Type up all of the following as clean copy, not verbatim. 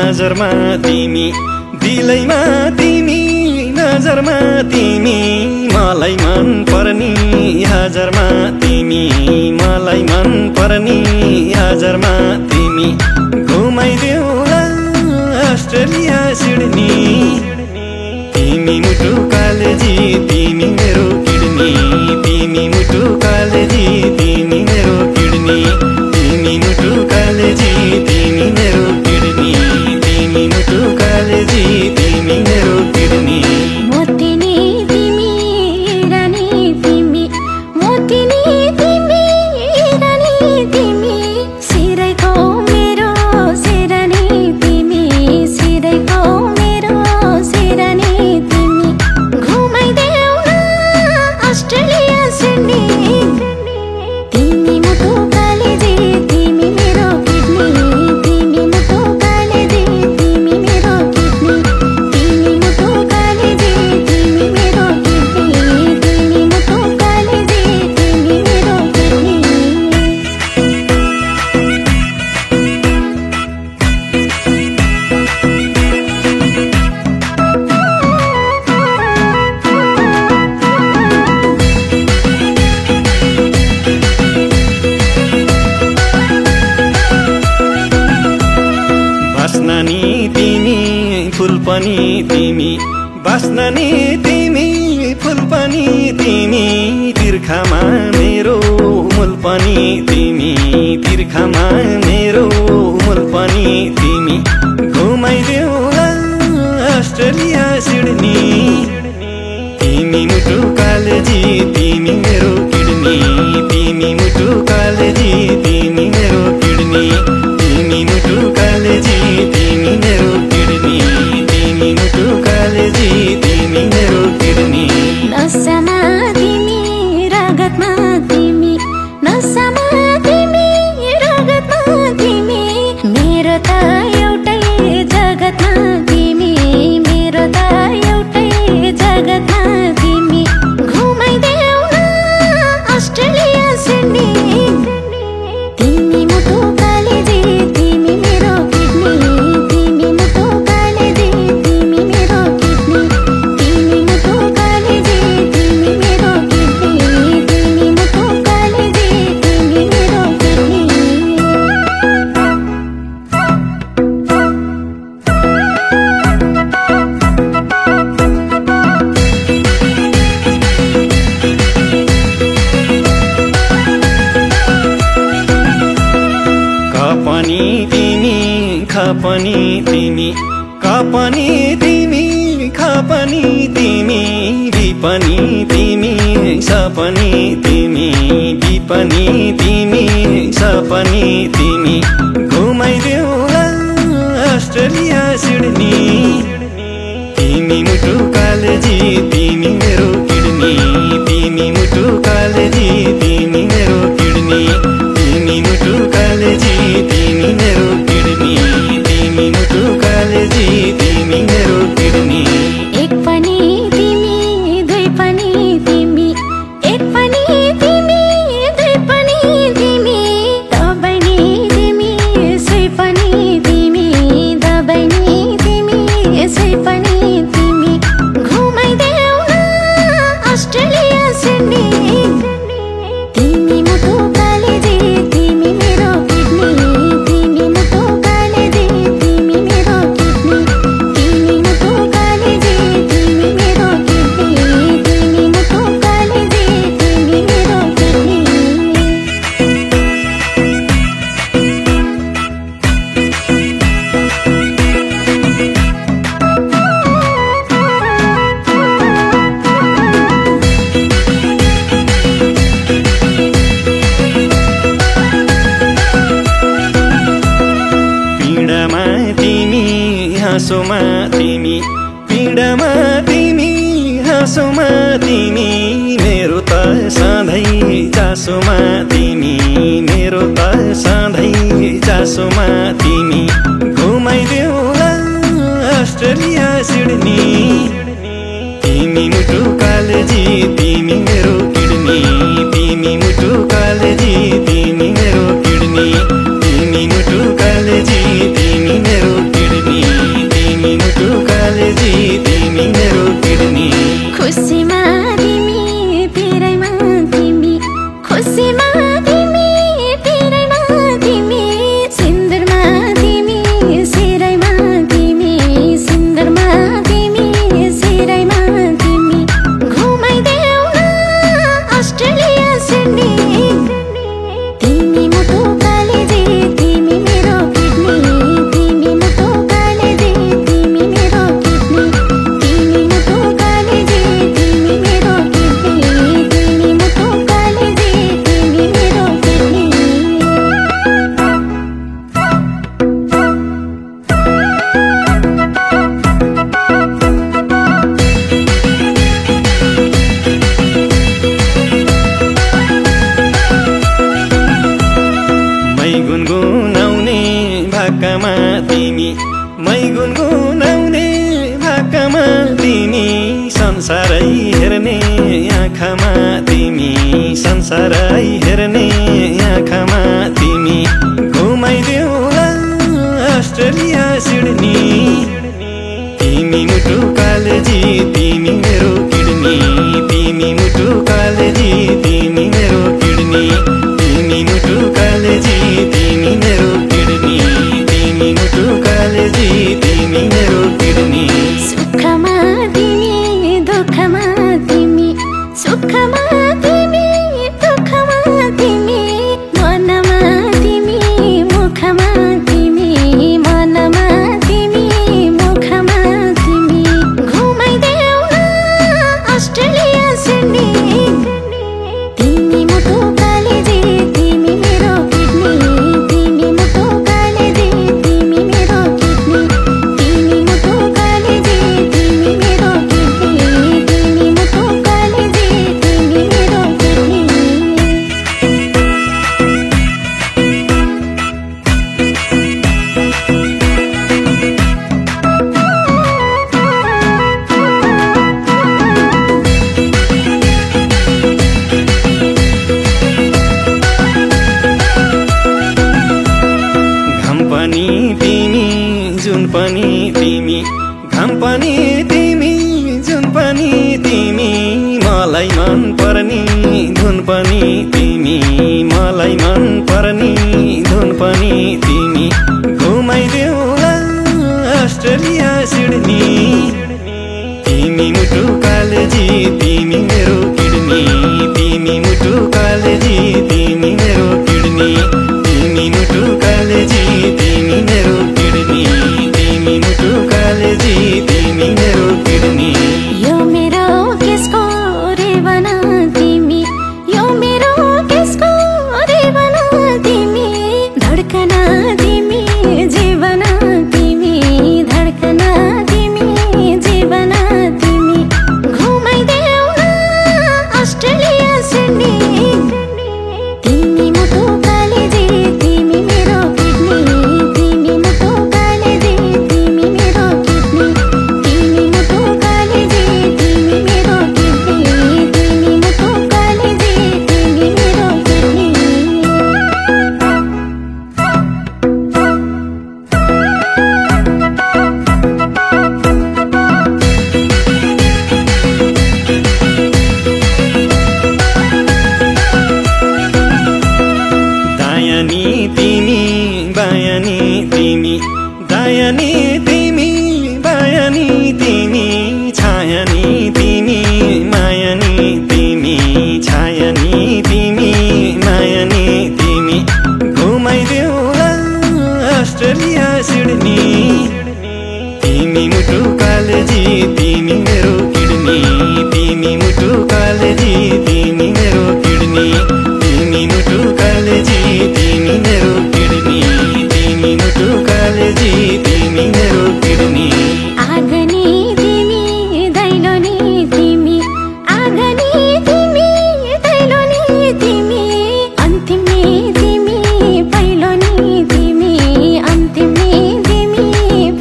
नजरमा तिमी, दिलैमा तिमी, नजरमा तिमी, मलाई मन पर्नी हजारमा तिमी, मलाई मन पर्नी हजारमा तिमी। घुमाइदेऊला अस्ट्रेलिया सिडनी, तिमी मुटु कालेजी तिमी मेरो किडनी, तिमी मुटु कालेजी तिमी मेरो किडनी, तिमी मुटु कालेजी तिमी मेरो किडनी, तिमी मुटु कालेजी तिमी मेरो किडनी। मोतिनी तिमी रानी तिमी, मोतिनी तिमी रानी तिमी, सिरैको मेरो सिरानी तिमी, सिरैको मेरो सिरानी तिमी। घुमाइदेऊ न अस्ट्रेलिया सिडनी, तिमी मुटु कालेजी तिमी मेरो किडनी, तिमी मुटु कालेजी तिमी मेरो किडनी, तिमी मुटु कालेजी तिमी मेरो किडनी, तिमी मुटु कालेजी तिमी मेरो किडनी। बास्ना नि तिमी फुल पनि तिमी, बास्ना नि तिमी फुल पनि तिमी, तिर्खामा मेरो मूल पनि तिमी, तिर्खामा मेरो मूल पनि तिमी। घुमाइदेऊला अस्ट्रेलिया सिडनी, तिमी मुटु कालेजी तिमी मेरो किडनी, तिमी मुटु कालेजी तिमी मेरो किडनी, तिमी मुटु कालेजी तिमी मेरो किडनी, तिमी मुटु कालेजी तिमी मेरो किडनी। नसामा तिमी रगतमा तिमी, नसामा तिमी रगतमा तिमी, मेरो त एउटै जगतमा तिमी, मेरो त एउटै जगतमा तिमी। घुमाइदेऊ न अस्ट्रेलिया सिडनी, तिमी मुटु कालेजी तिमी मेरो किडनी, तिमी मुटु कालेजी तिमी मेरो किडनी, तिमी मुटु कालेजी तिमी मेरो किडनी, तिमी मुटु कालेजी तिमी मेरो किडनी। कपनी तिमी खपनी तिमी, कपनी तिमी खपनी तिमी, विपनी तिमी सपनी तिमी, विपनी तिमी सपनी तिमी। घुमाइदेऊला अस्ट्रेलिया सिडनी, तिमी मुटु कालेजी तिमी मेरो किडनी, तिमी मुटु कालेजी तिमी मेरो किडनी, तिमी मुटु कालेजी तिमी मेरो किडनी, तिमी मुटु कालेजी तिमी मेरो किडनी। एक पनि तिमी दुई पनि तिमी, एक पनि तिमी दुई पनि तिमी, दबै नि तिमी सुई पनि तिमी, दबै नि तिमी सुई पनि तिमी। घुमाइदेऊ न अस्ट्रेलिया सिडनी, तिमी मुटु कालेजी तिमी मेरो किडनी, तिमी मुटु कालेजी तिमी मेरो किडनी, तिमी मुटु कालेजी तिमी मेरो किडनी, तिमी मुटु कालेजी तिमी मेरो किडनी। पीडामा तिमी हाँसोमा तिमी, पीडामा तिमी हाँसोमा तिमी, मेरो त सधैँ चासोमा तिमी, मेरो त सधैँ चासोमा तिमी। घुमाइदेऊला अस्ट्रेलिया सिडनी, तिमी मुटु कालेजी तिमी मेरो किडनी, तिमी मुटु कालेजी तिमी मेरो किडनी, तिमी मुटु कालेजी तिमी मेरो किडनी, मै गुनगुनाउने भाकामा तिमी मै गुनगुनाउने भाकामा तिमी संसारै हेर्ने आँखामा तिमी संसारै हेर्ने आँखामा तिमी घुमाइदेऊला अस्ट्रेलिया सिडनी तिमी मुटु कालेजी तिमी मेरो किडनी तिमी मुटु कालेजी तिमी मेरो किडनी तिमी मुटु कालेजी तिमी मेरो किडनी तिमी मुटु कालेजी तिमी मेरो किडनी सुखमा तिमी दुःखमा तिमी सुखमा तिमी दुःखमा तिमी मनमा तिमी मुखमा तिमी मनमा तिमी मुखमा तिमी घुमाइदेऊ न अस्ट्रेलिया सिडनी तिमी मुटु कालेजी तिमी मेरो किडनी तिमी मुटु कालेजी तिमी मेरो किडनी तिमी मुटु कालेजी तिमी मेरो किडनी तिमी मुटु कालेजी तिमी मेरो किडनी घाम पनि तिमी जुन पनि तिमी घाम पनि तिमी जुन पनि तिमी मलाई मन पर्ने धुन पनि तिमी मलाई मन पर्ने धुन पनि तिमी घुमाइदेऊला अस्ट्रेलिया सिडनी तिमी मुटु कालेजी तिमी मेरो किडनी तिमी मुटु कालेजी तिमी मेरो किडनी तिमी मुटु कालेजी तिमी मेरो किडनी तिमी मुटु कालेजी तिमी मेरो किडनी यो मेरो केसको रेवना तिमी यो मेरो केसको रेवना तिमी धड्कना तिमी जीवना तिमी धड्कना तिमी जीवना तिमी घुमाइदेऊ न अस्ट्रेलिया सिडनी तिमी मुटु कालेजी तिमी मेरो किडनी तिमी मुटु कालेजी तिमी मेरो किडनी तिमी मुटु कालेजी तिमी मेरो किडनी तिमी मुटु कालेजी तिमी मेरो किडनी दायानी तिमी बायानी तिमी दायानी तिमी बायानी तिमी छायानी तिमी मायानी तिमी छायानी तिमी मायानी तिमी घुमाइदेऊला अस्ट्रेलिया सिडनी तिमी मुटु कालेजी तिमी मेरो किडनी तिमी मुटु कालेजी तिमी मेरो किडनी तिमी मुटु कालेजी तिमी मेरो किडनी तिमी मुटु कालेजी तिमी मेरो किडनी आगनी तिमी दैलोनी तिमी आगनी तिमी दैलोनी तिमी अन्तिमनी तिमी पहिलोनी तिमी अन्तिमनी तिमी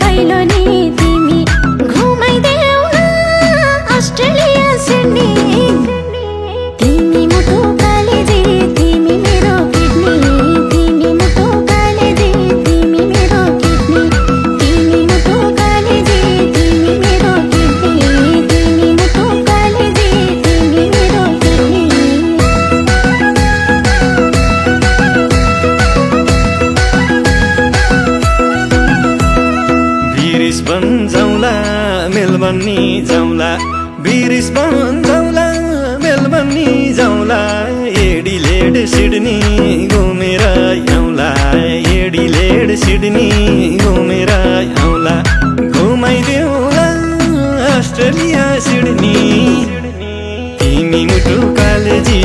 पहिलोनी तिमी घुमाइदेऊ न अस्ट्रेलिया सिडनी तिमी मुटु कालेजी तिमी मेरो किडनी तिमी मुटु कालेजी तिमी मेरो किडनी तिमी मुटु कालेजी तिमी मेरो किडनी तिमी मुटु कालेजी तिमी मेरो किडनी ब्रिस्बन जाउँला मेलबर्न नि जाउँला ब्रिस्बन जाउँला मेलबर्न नि जाउँला एडिलेड सिडनी घुमेर आउँला एडिलेड सिडनी घुमेर आउँला घुमाइदेऊला अस्ट्रेलिया सिडनी तिमी मुटु कालेजी